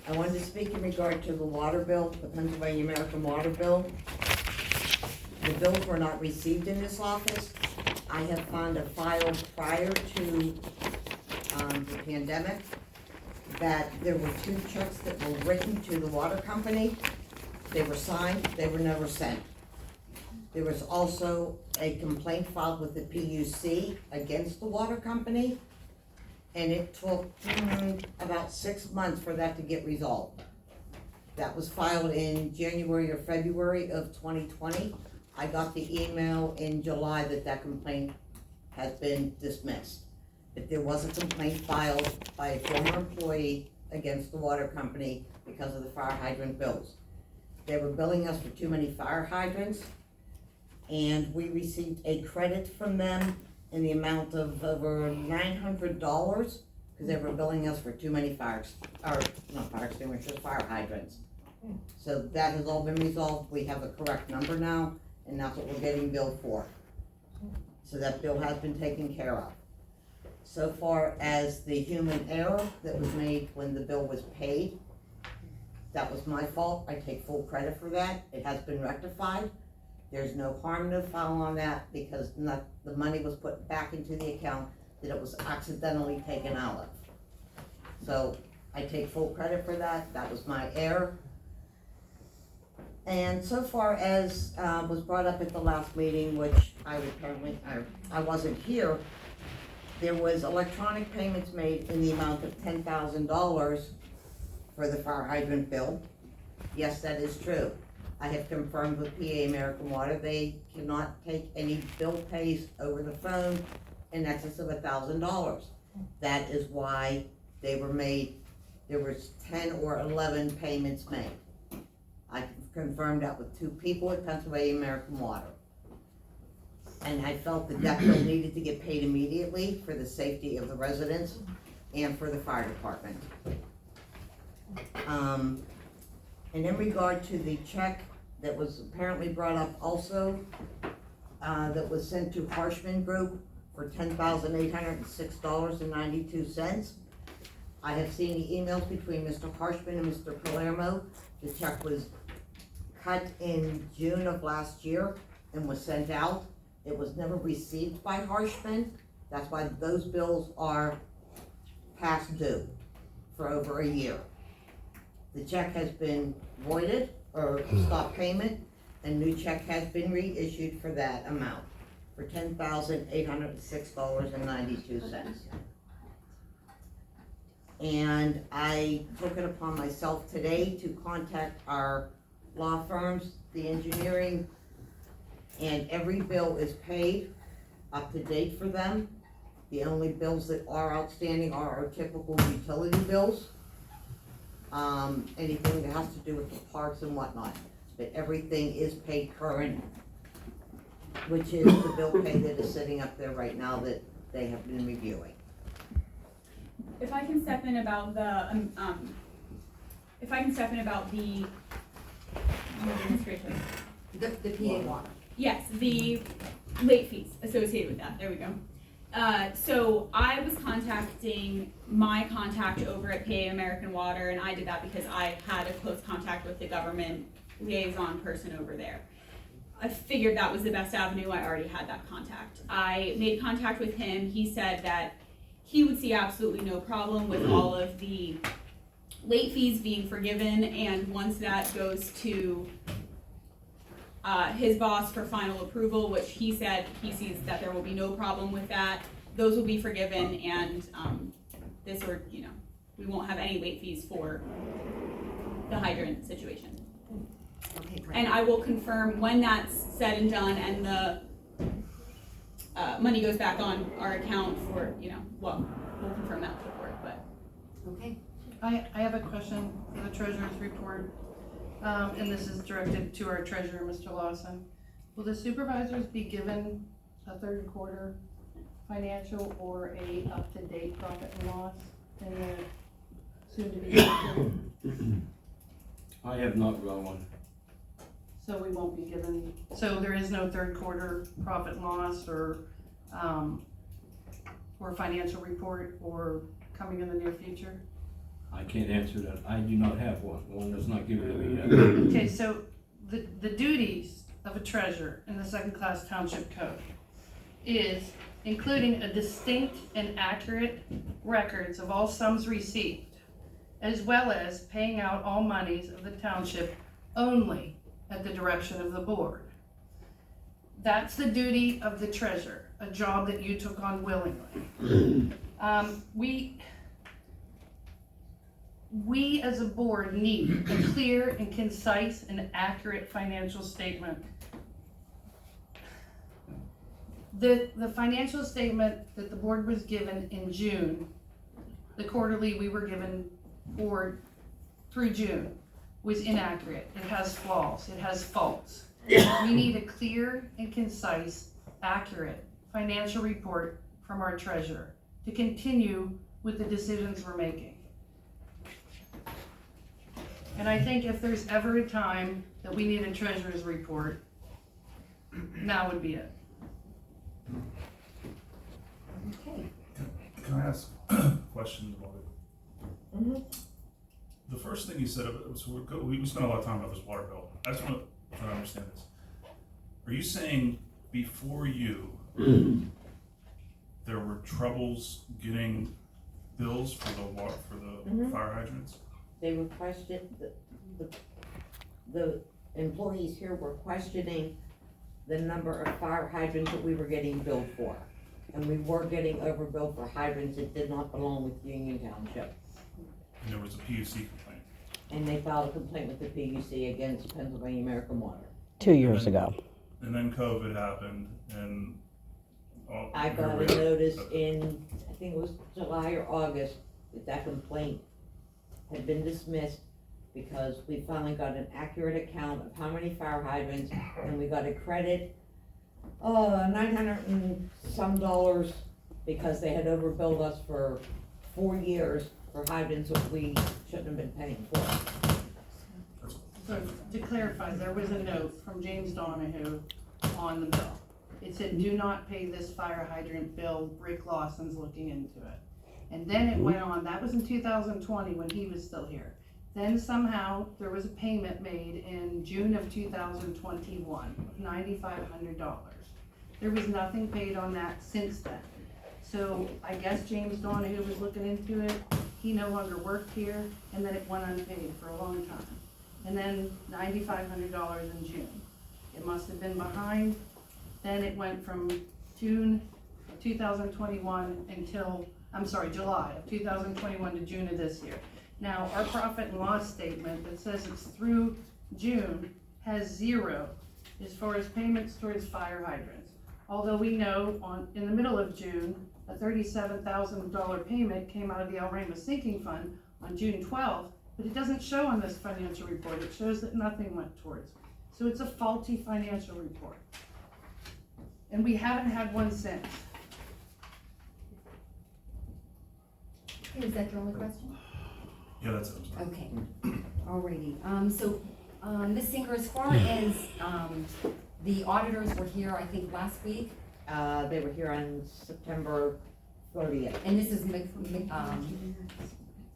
I wanted to speak in regard to the water bill, the Pennsylvania American water bill. The bills were not received in this office. I have found a file prior to the pandemic that there were 2 checks that were written to the water company. They were signed, they were never sent. There was also a complaint filed with the PUC against the water company, and it took about 6 months for that to get resolved. That was filed in January or February of 2020. I got the email in July that that complaint has been dismissed. But there was a complaint filed by a former employee against the water company because of the fire hydrant bills. They were billing us for too many fire hydrants, and we received a credit from them in the amount of over $900 because they were billing us for too many fire hydrants. So that has all been resolved. We have a correct number now, and that's what we're getting billed for. So that bill has been taken care of. So far as the human error that was made when the bill was paid, that was my fault. I take full credit for that. It has been rectified. There's no harm, no foul on that because the money was put back into the account that it was accidentally taken out of. So I take full credit for that. That was my error. And so far as was brought up at the last meeting, which I wasn't here, there was electronic payments made in the amount of $10,000 for the fire hydrant bill. Yes, that is true. I have confirmed with PA American Water, they cannot take any bill pays over the phone in excess of $1,000. That is why they were made, there was 10 or 11 payments made. I confirmed that with 2 people at Pennsylvania American Water. And I felt that that bill needed to get paid immediately for the safety of the residents and for the fire department. And in regard to the check that was apparently brought up also, that was sent to Harshman Group for $10,806.92. I have seen the emails between Mr. Harshman and Mr. Palermo. The check was cut in June of last year and was sent out. It was never received by Harshman. That's why those bills are past due for over a year. The check has been voided or stopped payment, and new check has been reissued for that amount, for $10,806.92. And I took it upon myself today to contact our law firms, the engineering, and every bill is paid up to date for them. The only bills that are outstanding are our typical utility bills. Anything that has to do with the parks and whatnot, but everything is paid current, which is the bill pay that is sitting up there right now that they have been reviewing. If I can step in about the administration. The PA water. Yes, the late fees associated with that. There we go. So I was contacting my contact over at PA American Water, and I did that because I had a close contact with the government liaison person over there. I figured that was the best avenue. I already had that contact. I made contact with him. He said that he would see absolutely no problem with all of the late fees being forgiven, and once that goes to his boss for final approval, which he said he sees that there will be no problem with that, those will be forgiven, and we won't have any late fees for the hydrant situation. Okay, great. And I will confirm when that's said and done and the money goes back on our account for, we'll confirm that with the board, but. Okay. I have a question for the treasurer's report, and this is directed to our treasurer, Mr. Lawson. Will the supervisors be given a third quarter financial or a up-to-date profit and loss in the soon-to-be future? I have not got one. So we won't be given, so there is no third quarter profit and loss or financial report or coming in the near future? I can't answer that. I do not have one. One that's not given to me yet. Okay, so the duties of a treasurer in the second-class township code is including a distinct and accurate records of all sums received, as well as paying out all monies of the township only at the direction of the board. That's the duty of the treasurer, a job that you took on willingly. We as a board need a clear and concise and accurate financial statement. The financial statement that the board was given in June, the quarterly we were given through June, was inaccurate. It has flaws, it has faults. We need a clear and concise, accurate financial report from our treasurer to continue with the decisions we're making. And I think if there's ever a time that we need a treasurer's report, now would be it. Okay. Can I ask questions about it? Mhm. The first thing you said, we spent a lot of time about this water bill. I just want to try to understand this. Are you saying before you, there were troubles getting bills for the water, for the Mhm. fire hydrants? They were the employees here were questioning the number of fire hydrants that we were getting billed for. And we were getting overbilled for hydrants that did not belong with Union Township. And there was a PUC complaint. And they filed a complaint with the PUC against Pennsylvania American Water. 2 years ago. And then COVID happened and. I got a notice in, I think it was July or August, that complaint had been dismissed because we finally got an accurate account of how many fire hydrants, and we got a credit, $900 and some because they had overbilled us for 4 years for hydrants that we shouldn't have been paying for. So to clarify, there was a note from James Donahue on the bill. It said, do not pay this fire hydrant bill, Rick Lawson's looking into it. And then it went on, that was in 2020 when he was still here. Then somehow there was a payment made in June of 2021, of $9,500. There was nothing paid on that since then. So I guess James Donahue was looking into it, he no longer worked here, and then it went unpaid for a long time. And then $9,500 in June. It must have been behind. Then it went from June of 2021 until, July of 2021 to June of this year. Now, our profit and loss statement that says it's through June has 0 as far as payments towards fire hydrants. Although we know in the middle of June, a $37,000 payment came out of the El Ramos sinking fund on June 12th, but it doesn't show on this financial report. It shows that nothing went towards. So it's a faulty financial report. And we haven't had one since. Is that your only question? Yeah, that's it. I'm sorry. Okay, alrighty, Ms. Singer, as far as, the auditors were here, I think, last week, They were here on September 30th. and this is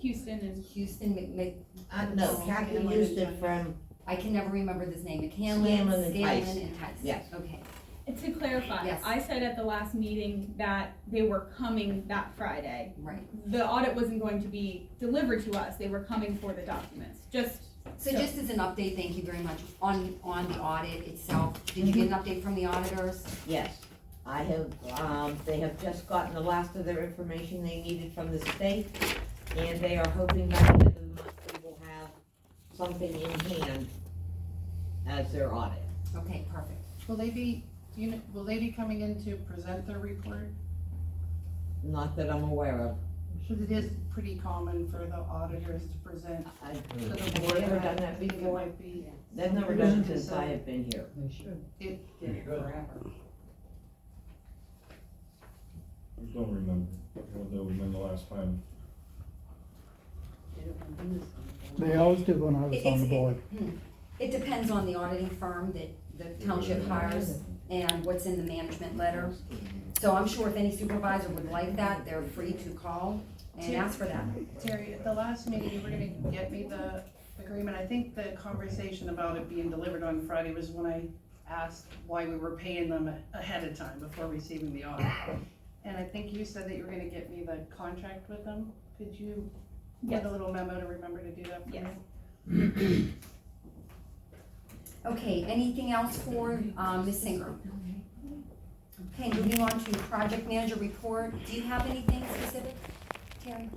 Houston and Houston No, Kathy Houston from, I can never remember this name, McCanlon, Scanlon and Tice. Scanlon and Tice. Yes. Okay, to clarify, Yes. I said at the last meeting that they were coming that Friday. right. The audit wasn't going to be delivered to us, they were coming for the documents, So just as an update, thank you very much, on the audit itself, did you get an update from the auditors? yes. I have, they have just gotten the last of their information they needed from the state, and they are hoping by the end of the month they will have something in hand as their audit. Okay, perfect. Will they be coming in to present their report? Not that I'm aware of. Because it is pretty common for the auditors to present I've to the board. never done that I think it before. might be, They've never done it since I have been here. I don't remember. I don't know when the last time. They always do when I was on the board. It depends on the auditing firm that the township hires and what's in the management letter. So I'm sure if any supervisor would like that, they're free to call and ask for that. Terry, at the last meeting, you were gonna get me the agreement. I think the conversation about it being delivered on Friday was when I asked why we were paying them ahead of time before receiving the audit. And I think you said that you were gonna get me the contract with them. Could you Yes. put a little memo to remember to do that for me? Yes. Okay, anything else for, Ms. Singer? Okay, moving on to project manager report. Do you have anything specific, Terry?